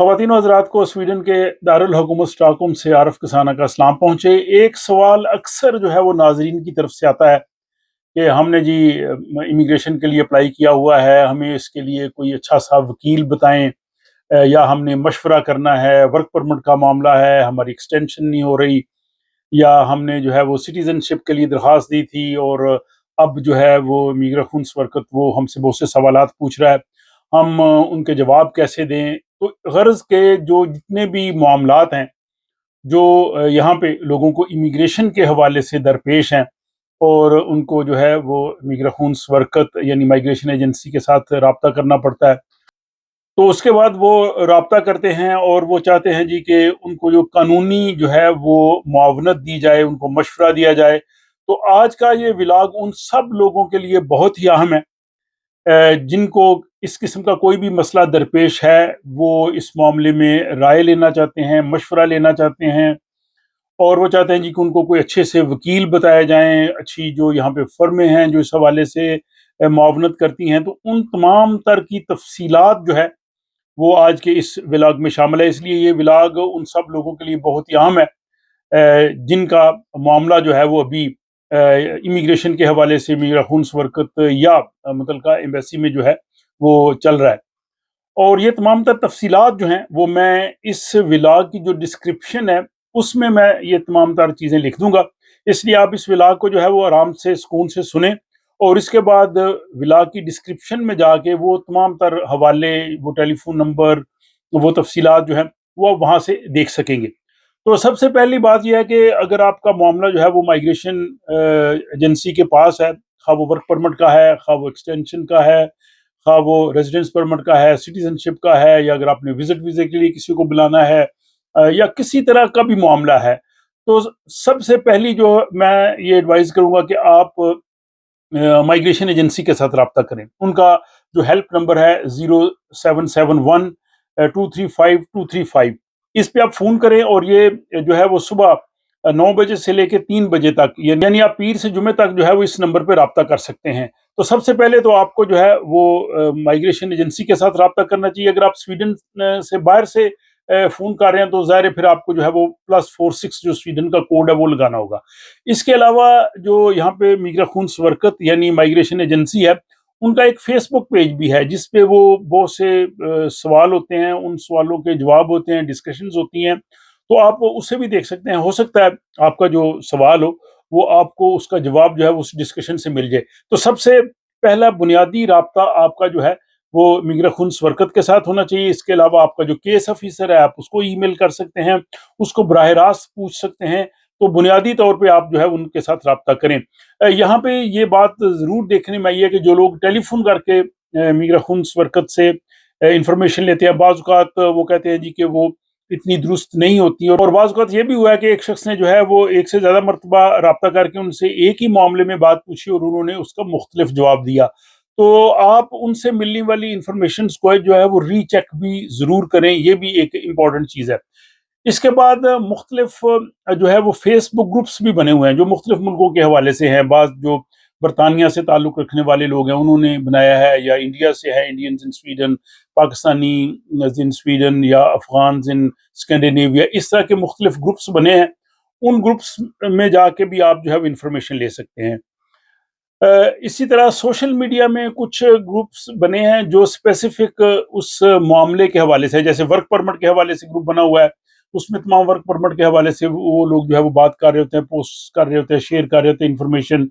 ख़वातीन व हज़रात को स्वीडन के दारुल हुकूमत स्टॉकहोम से आरफ किसाना का सलाम पहुँचे। एक सवाल अक्सर जो है वो नाज़रीन की तरफ से आता है कि हमने जी इमिग्रेशन के लिए अप्लाई किया हुआ है, हमें इसके लिए कोई अच्छा सा वकील बताएं, या हमने मशवरा करना है, वर्क परमिट का मामला है, हमारी एक्सटेंशन नहीं हो रही, या हमने जो है वो सिटीज़नशिप के लिए दरख्वास्त दी थी और अब जो है वो इमिग्रेशन वर्कर वो हमसे बहुत से सवालात पूछ रहा है, हम उनके जवाब कैसे दें। तो गर्ज के जो जितने भी मामलात हैं जो यहाँ पे लोगों को इमिग्रेशन के हवाले से दरपेश हैं और उनको जो है वो इमिग्रेशन वर्कर यानी माइग्रेशन एजेंसी के साथ रब्ता करना पड़ता है, तो उसके बाद वो रब्ता करते हैं और वो चाहते हैं जी कि उनको जो कानूनी जो है वो मुआवनत दी जाए, उनको मशवरा दिया जाए। तो आज का ये व्लॉग उन सब लोगों के लिए बहुत ही अहम है जिनको इस किस्म का कोई भी मसला दरपेश है, वो इस मामले में राय लेना चाहते हैं, मशवरा लेना चाहते हैं और वो चाहते हैं जी कि उनको कोई अच्छे से वकील बताए जाएँ, अच्छी जो यहाँ पे फ़र्में हैं जो इस हवाले से मुआवनत करती हैं। तो उन तमाम तर की तफ़सीलात जो है वो आज के इस व्लॉग में शामिल है, इसलिए ये व्लॉग उन सब लोगों के लिए बहुत ही अहम है जिनका मामला जो है वो अभी इमिग्रेशन के हवाले से इमिग्रेशन वर्कर या मुतल्लिका एम्बेसी में जो है वो चल रहा है। और ये तमाम तर तफसीलात जो हैं वो मैं इस व्लॉग की जो डिस्क्रिप्शन है उसमें मैं ये तमाम तर चीज़ें लिख दूंगा, इसलिए आप इस व्लॉग को जो है वो आराम से सुकून से सुने और इसके बाद व्लॉग की डिस्क्रिप्शन में जाके वो तमाम तर हवाले, वो टेलीफोन नंबर, वो तफसीलात जो हैं वो वहाँ से देख सकेंगे। तो सबसे पहली बात यह है कि अगर आपका मामला जो है वो माइग्रेशन एजेंसी के पास है, खा वो वर्क परमिट का है, खा वो एक्सटेंशन का है, खा वो रेजिडेंस परमिट का है, सिटीजनशिप का है, या अगर आपने विजिट वीज़े के लिए किसी को बुलाना है या किसी तरह का भी मामला है, तो सबसे पहली जो मैं ये एडवाइस करूँगा कि आप माइग्रेशन एजेंसी के साथ रब्ता करें। उनका जो हेल्प नंबर है 0771 235 235, इस पे आप फ़ोन करें और ये जो है वो सुबह 9 बजे से लेके 3 बजे तक, यानी आप पीर से जुमे तक जो है वो इस नंबर पे रब्ता कर सकते हैं। तो सबसे पहले तो आपको जो है वो माइग्रेशन एजेंसी के साथ रब्ता करना चाहिए। अगर आप स्वीडन से बाहर से फ़ोन कर रहे हैं तो ज़ाहिर है फिर आपको जो है वो +46 जो स्वीडन का कोड है वो लगाना होगा। इसके अलावा जो यहाँ पे इमिग्रेशन वर्कर यानी माइग्रेशन एजेंसी है, उनका एक फेसबुक पेज भी है जिस पे वो बहुत से सवाल होते हैं, उन सवालों के जवाब होते हैं, डिस्कशंस होती हैं, तो आप उसे भी देख सकते हैं। हो सकता है आपका जो सवाल हो वो आपको उसका जवाब जो है उस डिस्कशन से मिल जाए। तो सबसे पहला बुनियादी राब्ता आपका जो है वो इमिग्रेशन वर्कर के साथ होना चाहिए। इसके अलावा आपका जो केस ऑफिसर है आप उसको ईमेल कर सकते हैं, उसको बराह रास्त पूछ सकते हैं। तो बुनियादी तौर पे आप जो है उनके साथ रब्ता करें। यहाँ पे ये बात ज़रूर देखने में आई है कि जो लोग टेलीफ़ोन करके इमिग्रेशन वर्कर से इंफॉर्मेशन लेते हैं, बाज़ औक़ात वो कहते हैं जी कि वो इतनी दुरुस्त नहीं होती, और बाज़ औक़ात ये भी हुआ है कि एक शख्स ने जो है वो एक से ज़्यादा मरतबा रब्ता करके उनसे एक ही मामले में बात पूछी और उन्होंने उसका मुख्तलिफ जवाब दिया। तो आप उनसे मिलने वाली इंफॉर्मेशंस को जो है वो रीचेक भी ज़रूर करें, ये भी एक इम्पॉर्टेंट चीज़ है। इसके बाद मुख्तलिफ जो है वो फेसबुक ग्रुप्स भी बने हुए हैं जो मुख्तलिफ मुल्कों के हवाले से हैं। बाज़ जो बरतानिया से ताल्लुक़ रखने वाले लोग हैं उन्होंने बनाया है, या इंडिया से है, Indians in Sweden, Pakistani in Sweden, या अफ़गान्स इन स्कैंडिनेविया, इस तरह के मुख्तलिफ ग्रुप्स बने हैं। उन ग्रुप्स में जाके भी आप जो है वो इंफॉर्मेशन ले सकते हैं। इसी तरह सोशल मीडिया में कुछ ग्रुप्स बने हैं जो स्पेसिफिक उस मामले के हवाले से, जैसे वर्क परमिट के हवाले से ग्रुप बना हुआ है, उसमें तमाम वर्क परमिट के हवाले से वो लोग जो है वो बात कर रहे होते हैं, पोस्ट कर रहे होते हैं, शेयर कर रहे होते हैं इंफॉर्मेशन,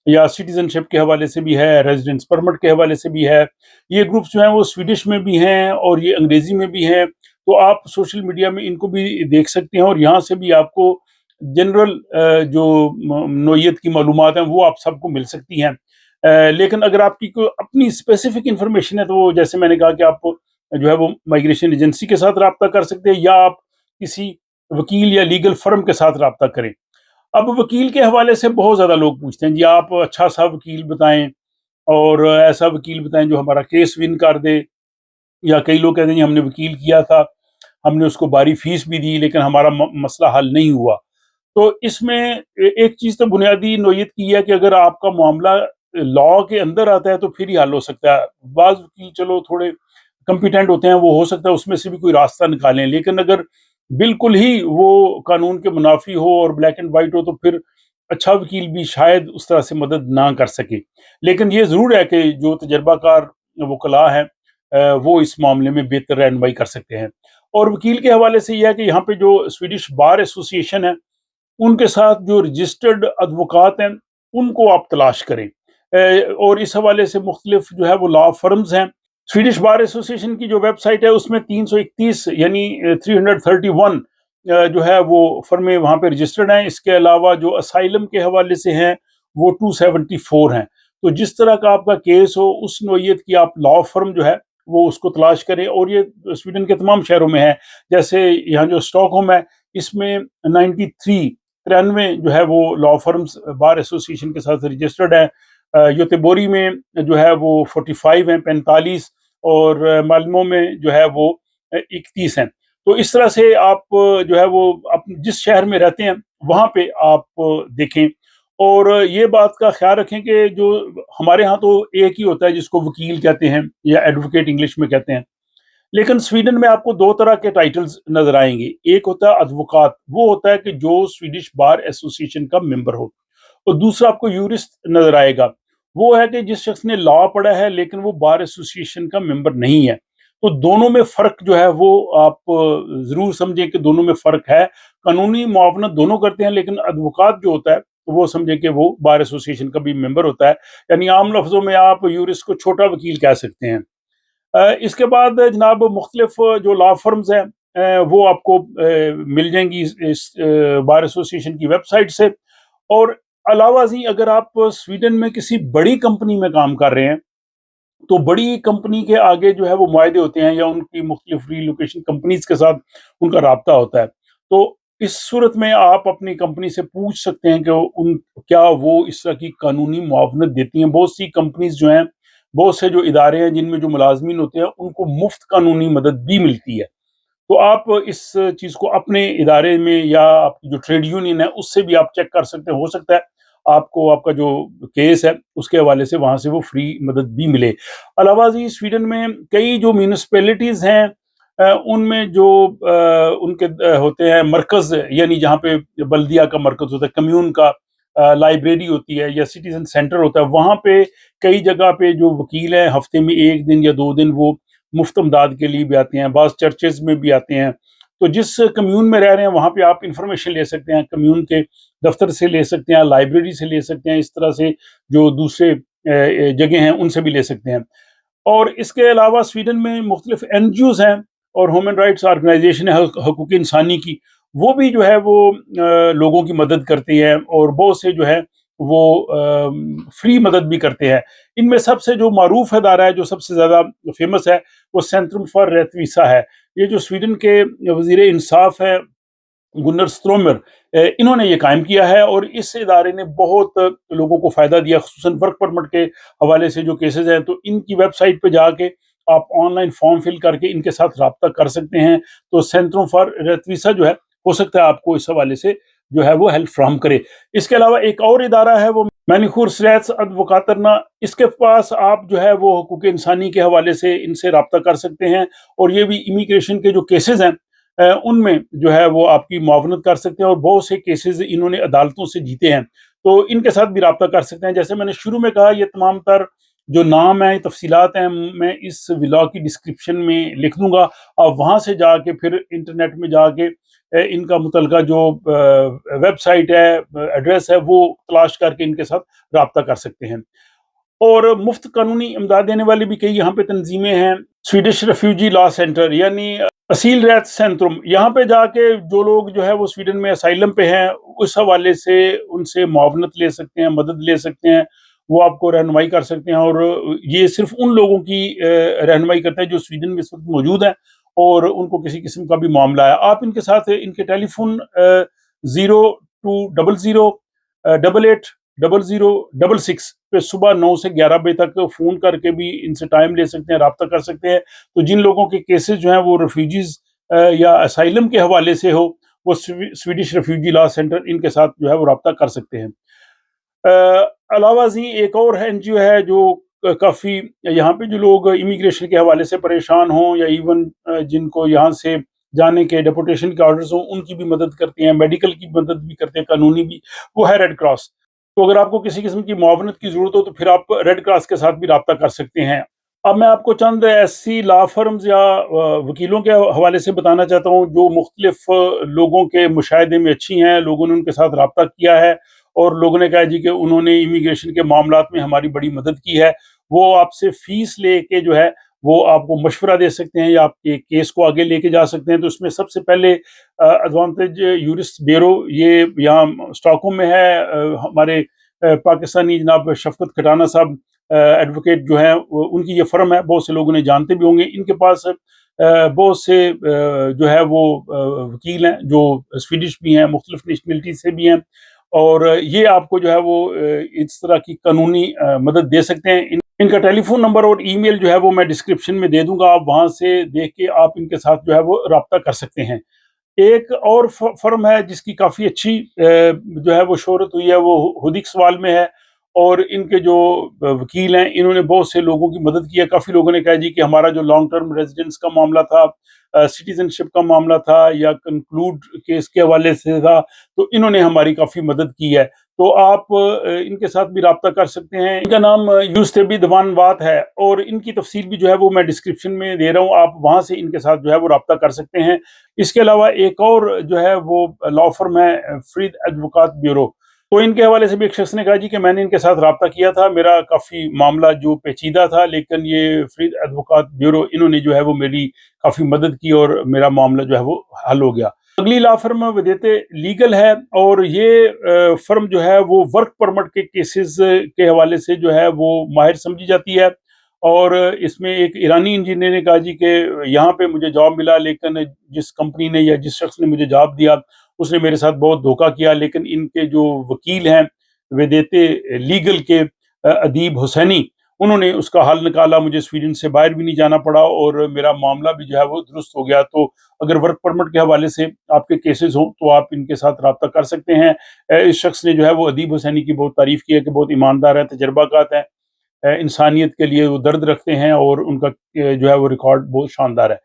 या सिटीजनशिप के हवाले से भी है, रेजिडेंस परमिट के हवाले से भी है। ये ग्रुप्स जो हैं वो स्वीडिश में भी हैं और ये अंग्रेजी में भी हैं, तो आप सोशल मीडिया में इनको भी देख सकते हैं और यहाँ से भी आपको जनरल जो नोयत की मालूमात हैं वो आप सबको मिल सकती हैं। लेकिन अगर आपकी कोई अपनी स्पेसिफिक इंफॉर्मेशन है तो जैसे मैंने कहा कि आप जो है वो माइग्रेशन एजेंसी के साथ रब्ता कर सकते हैं, या आप किसी वकील या लीगल फर्म के साथ रब्ता करें। अब वकील के हवाले से बहुत ज़्यादा लोग पूछते हैं जी आप अच्छा सा वकील बताएं और ऐसा वकील बताएं जो हमारा केस विन कर दे, या कई लोग कहते हैं जी हमने वकील किया था, हमने उसको बारी फीस भी दी लेकिन हमारा मसला हल नहीं हुआ। तो इसमें एक चीज़ तो बुनियादी नोयत की है कि अगर आपका मामला लॉ के अंदर आता है तो फिर ही हल हो सकता है। बाज़ वकील चलो थोड़े कम्पिटेंट होते हैं, वो हो सकता है उसमें से भी कोई रास्ता निकालें, लेकिन अगर बिल्कुल ही वो कानून के मुनाफी हो और ब्लैक एंड वाइट हो, तो फिर अच्छा वकील भी शायद उस तरह से मदद ना कर सके। लेकिन ये ज़रूर है कि जो तजर्बाकार वकला हैं, वो इस मामले में बेहतर रहनुमाई कर सकते हैं। और वकील के हवाले से ये है कि यहाँ पे जो स्वीडिश बार एसोसिएशन है, उनके साथ जो रजिस्टर्ड एडवोकात हैं, उनको आप तलाश करें। और इस हवाले से मुख्तलिफ जो है वो लॉ फर्म्स हैं। स्वीडिश बार एसोसिएशन की जो वेबसाइट है, उसमें 331 यानी 331 जो है वो फर्में वहाँ पे रजिस्टर्ड हैं। इसके अलावा जो असाइलम के हवाले से हैं, वो 274 हैं। तो जिस तरह का आपका केस हो, उस नोयत की आप लॉ फर्म जो है वो उसको तलाश करें, और ये स्वीडन के तमाम शहरों में है। जैसे यहाँ जो स्टॉकहोम है, इसमें 93 जो है वो लॉ फर्म्स बार एसोसिएशन के साथ रजिस्टर्ड है। योतेबोरी में जो है वो 45 हैं, 45, और मालमो में जो है वो 31 हैं। तो इस तरह से आप जो है वो आप जिस शहर में रहते हैं वहाँ पे आप देखें। और ये बात का ख्याल रखें कि जो हमारे यहाँ तो एक ही होता है जिसको वकील कहते हैं या एडवोकेट इंग्लिश में कहते हैं, लेकिन स्वीडन में आपको दो तरह के टाइटल्स नजर आएंगे। एक होता है एडवोकात, वो होता है कि जो स्वीडिश बार एसोसिएशन का मेंबर हो, और दूसरा आपको यूरिस्ट नजर आएगा, वो है कि जिस शख्स ने लॉ पढ़ा है लेकिन वो बार एसोसिएशन का मेंबर नहीं है। तो दोनों में फर्क जो है वो आप जरूर समझें कि दोनों में फर्क है। कानूनी मुआवनत दोनों करते हैं, लेकिन एडवोकात जो होता है वो समझे कि वो बार एसोसिएशन का भी मेंबर होता है। यानी आम लफ्जों में आप यूरिस्ट को छोटा वकील कह सकते हैं। इसके बाद जनाब मुख्तलिफ जो लॉ फर्म्स हैं, वो आपको मिल जाएंगी इस बार एसोसिएशन की वेबसाइट से। और अलावा जी अगर आप स्वीडन में किसी बड़ी कंपनी में काम कर रहे हैं, तो बड़ी कंपनी के आगे जो है वो मुआहदे होते हैं, या उनकी मुख्तलिफ रीलोकेशन कंपनीज के साथ उनका राब्ता होता है। तो इस सूरत में आप अपनी कंपनी से पूछ सकते हैं कि उन क्या वो इस तरह की कानूनी मुआवनत देती हैं। बहुत सी कंपनीज जो हैं, बहुत से जो इदारे हैं जिनमें जो मुलाजमीन होते हैं, उनको मुफ्त कानूनी मदद भी मिलती है। तो आप इस चीज़ को अपने इदारे में या आपकी जो ट्रेड यूनियन है उससे भी आप चेक कर सकते हैं। हो सकता है आपको आपका जो केस है उसके हवाले से वहाँ से वो फ्री मदद भी मिले। अलावा जी स्वीडन में कई जो म्यूनिसिपैलिटीज़ हैं, उनमें जो उनके होते हैं मरकज़, यानी जहाँ पे बल्दिया का मरकज़ होता है, कम्यून का लाइब्रेरी होती है या सिटीज़न सेंटर होता है, वहाँ पे कई जगह पे जो वकील हैं हफ्ते में 1 दिन या 2 दिन वो मुफ्त इमदाद के लिए भी आते हैं, बाज़ चर्चेज़ में भी आते हैं। तो जिस कम्यून में रह रहे हैं वहाँ पे आप इंफॉर्मेशन ले सकते हैं, कम्यून के दफ्तर से ले सकते हैं, लाइब्रेरी से ले सकते हैं, इस तरह से जो दूसरे जगह हैं उनसे भी ले सकते हैं। और इसके अलावा स्वीडन में मुख्तलिफ एनजीओज़ हैं और ह्यूमन राइट्स ऑर्गेनाइजेशन है हकूक़ इंसानी की, वो भी जो है वो लोगों की मदद करती हैं, और बहुत से जो है वो फ्री मदद भी करते हैं। इनमें सबसे जो मारूफ अदारा है, जो सबसे ज़्यादा फेमस है, वो सेंट्रम फॉर रेतविसा है। ये जो स्वीडन के वज़ीर इंसाफ हैं गुन्नर स्ट्रोमर, इन्होंने ये कायम किया है, और इस इदारे ने बहुत लोगों को फ़ायदा दिया, ख़ुसूसन वर्क परमिट के हवाले से जो केसेज़ हैं। तो इनकी वेबसाइट पे जाके आप ऑनलाइन फॉर्म फिल करके इनके साथ रब्ता कर सकते हैं। तो सेंट्रम फॉर रेतविसा जो है, हो सकता है आपको इस हवाले से जो है वो हेल्प फ्राहम करे। इसके अलावा एक और इदारा है, वो मैनिखुर स्रैत्स अदवकातरना, इसके पास आप जो है वो हकूक़ इंसानी के हवाले से इनसे रब्ता कर सकते हैं, और ये भी इमिग्रेशन के जो केसेज़ हैं उनमें जो है वो आपकी मुआवनत कर सकते हैं, और बहुत से केसेस इन्होंने अदालतों से जीते हैं। तो इनके साथ भी रब्ता कर सकते हैं। जैसे मैंने शुरू में कहा, ये तमाम तर जो नाम है, तफसीलात हैं, मैं इस व्लॉग की डिस्क्रिप्शन में लिख दूंगा। आप वहाँ से जाके फिर इंटरनेट में जाके इनका मुतलका जो वेबसाइट है, एड्रेस है, वो तलाश करके इनके साथ रब्ता कर सकते हैं। और मुफ्त कानूनी इमदाद देने वाली भी कई यहाँ पे तंजीमें हैं। स्वीडिश रेफ्यूजी लॉ सेंटर यानी असील रैत सेंट्रम, यहाँ पे जाके जो लोग जो है वो स्वीडन में असाइलम पे हैं, उस हवाले से उनसे मुआवनत ले सकते हैं, मदद ले सकते हैं, वो आपको रहनुमाई कर सकते हैं। और ये सिर्फ उन लोगों की रहनुमाई करते हैं जो स्वीडन में इस वक्त मौजूद हैं और उनको किसी किस्म का भी मामला है। आप इनके साथ इनके टेलीफोन 0200880066 पे सुबह 9 से 11 बजे तक फ़ोन करके भी इनसे टाइम ले सकते हैं, रब्ता कर सकते हैं। तो जिन लोगों के केसेस जो हैं वो रेफ्यूजीज़ या असाइलम के हवाले से हो, वो स्वीडिश रेफ्यूजी लॉ सेंटर इनके साथ जो है वो रब्ता कर सकते हैं। अलावा जी एक और एनजीओ है जो काफ़ी यहाँ पे जो लोग इमिग्रेशन के हवाले से परेशान हों या इवन जिनको यहाँ से जाने के डिपोर्टेशन के ऑर्डर्स हों, उनकी भी मदद करती हैं, मेडिकल की मदद भी करते हैं, कानूनी भी, वो है रेड क्रॉस। तो अगर आपको किसी किस्म की मुआवनत की ज़रूरत हो तो फिर आप रेड क्रॉस के साथ भी राब्ता कर सकते हैं। अब मैं आपको चंद ऐसी लॉ फर्म्स या वकीलों के हवाले से बताना चाहता हूँ जो मुख्तलिफ लोगों के मुशाहिदे में अच्छी हैं, लोगों ने उनके साथ राब्ता किया है और लोगों ने कहा जी कि उन्होंने इमिग्रेशन के मामलात में हमारी बड़ी मदद की है। वो आपसे फ़ीस लेके जो है वो आपको मशवरा दे सकते हैं या आपके केस को आगे लेके जा सकते हैं। तो इसमें सबसे पहले एडवांटेज यूरिस्ट ब्यूरो, ये यहाँ स्टॉकहोम में है। हमारे पाकिस्तानी जनाब शफकत खटाना साहब एडवोकेट जो हैं उनकी ये फर्म है, बहुत से लोगों ने जानते भी होंगे। इनके पास बहुत से जो है वो वकील हैं जो स्वीडिश भी हैं, मुख्तलिफ नेशनलिटी से भी हैं, और ये आपको जो है वो इस तरह की कानूनी मदद दे सकते हैं। इनका टेलीफोन नंबर और ईमेल जो है वो मैं डिस्क्रिप्शन में दे दूंगा, आप वहां से देख के आप इनके साथ जो है वो राब्ता कर सकते हैं। एक और फर्म है जिसकी काफ़ी अच्छी जो है वो शोहरत हुई है, वो हुदिक सवाल में है, और इनके जो वकील हैं इन्होंने बहुत से लोगों की मदद की है। काफ़ी लोगों ने कहा जी कि हमारा जो लॉन्ग टर्म रेजिडेंस का मामला था, सिटीजनशिप का मामला था या कंक्लूड केस के हवाले से था, तो इन्होंने हमारी काफ़ी मदद की है। तो आप इनके साथ भी राब्ता कर सकते हैं। इनका नाम यूस्तबी दवान बात है और इनकी तफसील भी जो है वो मैं डिस्क्रिप्शन में दे रहा हूँ, आप वहाँ से इनके साथ जो है वो राब्ता कर सकते हैं। इसके अलावा एक और जो है वो लॉ फर्म है फरीद एडवोकात ब्यूरो। तो इनके हवाले से भी एक शख्स ने कहा जी कि मैंने इनके साथ राब्ता किया था, मेरा काफ़ी मामला जो पेचीदा था, लेकिन ये फरीद एडवोकात ब्यूरो इन्होंने जो है वो मेरी काफ़ी मदद की और मेरा मामला जो है वो हल हो गया। अगली लॉ फर्म वेदेते लीगल है और ये फर्म जो है वो वर्क परमिट के केसेस के हवाले से जो है वो माहिर समझी जाती है। और इसमें एक ईरानी इंजीनियर ने कहा जी कि यहाँ पे मुझे जॉब मिला, लेकिन जिस कंपनी ने या जिस शख्स ने मुझे जॉब दिया उसने मेरे साथ बहुत धोखा किया। लेकिन इनके जो वकील हैं वेदेते लीगल के अदीब हुसैनी, उन्होंने उसका हल निकाला, मुझे स्वीडन से बाहर भी नहीं जाना पड़ा और मेरा मामला भी जो है वो दुरुस्त हो गया। तो अगर वर्क परमिट के हवाले से आपके केसेस हों तो आप इनके साथ राब्ता कर सकते हैं। इस शख्स ने जो है वो अदीब हुसैनी की बहुत तारीफ़ की है कि बहुत ईमानदार है, तजर्बाकार है, इंसानियत के लिए वो दर्द रखते हैं और उनका जो है वो रिकॉर्ड बहुत शानदार है।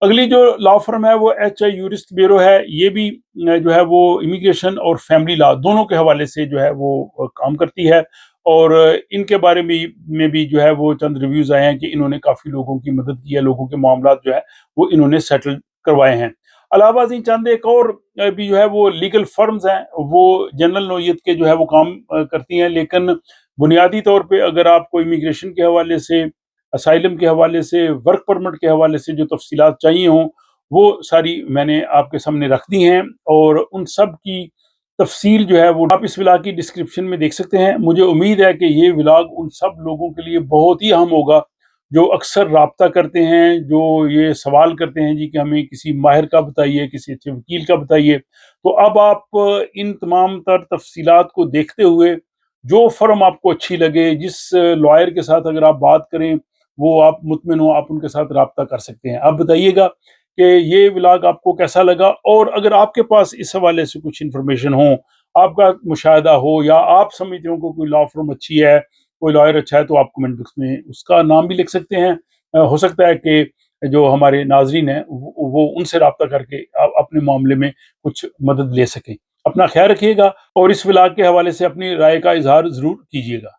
अगली जो लॉ फर्म है वो एच.आई. यूरिस्ट ब्यूरो है। ये भी जो है वो इमिग्रेशन और फैमिली लॉ दोनों के हवाले से जो है वो काम करती है, और इनके बारे में भी जो है वो चंद रिव्यूज़ आए हैं कि इन्होंने काफ़ी लोगों की मदद की है, लोगों के मामलात जो है वो इन्होंने सेटल करवाए हैं। अलावा जी चंद एक और भी जो है वो लीगल फर्म्स हैं, वो जनरल नौइयत के जो है वो काम करती हैं, लेकिन बुनियादी तौर पे अगर आपको इमिग्रेशन के हवाले से, असाइलम के हवाले से, वर्क परमिट के हवाले से जो तफसीलात चाहिए हों, वो सारी मैंने आपके सामने रख दी हैं, और उन सब की तफसील जो है वो आप इस व्लॉग की डिस्क्रिप्शन में देख सकते हैं। मुझे उम्मीद है कि ये व्लॉग उन सब लोगों के लिए बहुत ही अहम होगा जो अक्सर राब्ता करते हैं, जो ये सवाल करते हैं जी कि हमें किसी माहिर का बताइए, किसी अच्छे वकील का बताइए। तो अब आप इन तमाम तर तफसीलात को देखते हुए जो फ़र्म आपको अच्छी लगे, जिस लॉयर के साथ अगर आप बात करें वो आप मुतमिन हो, आप उनके साथ राब्ता कर सकते हैं। आप बताइएगा कि ये व्लॉग आपको कैसा लगा, और अगर आपके पास इस हवाले से कुछ इन्फॉर्मेशन हो, आपका मुशाहिदा हो, या आप समझते हो कि कोई लॉ फर्म अच्छी है, कोई लॉयर अच्छा है, तो आप कमेंट बॉक्स में उसका नाम भी लिख सकते हैं। हो सकता है कि जो हमारे नाज़रीन हैं वो उनसे राब्ता करके अपने मामले में कुछ मदद ले सकें। अपना ख्याल रखिएगा और इस व्लॉग के हवाले से अपनी राय का इज़हार ज़रूर कीजिएगा।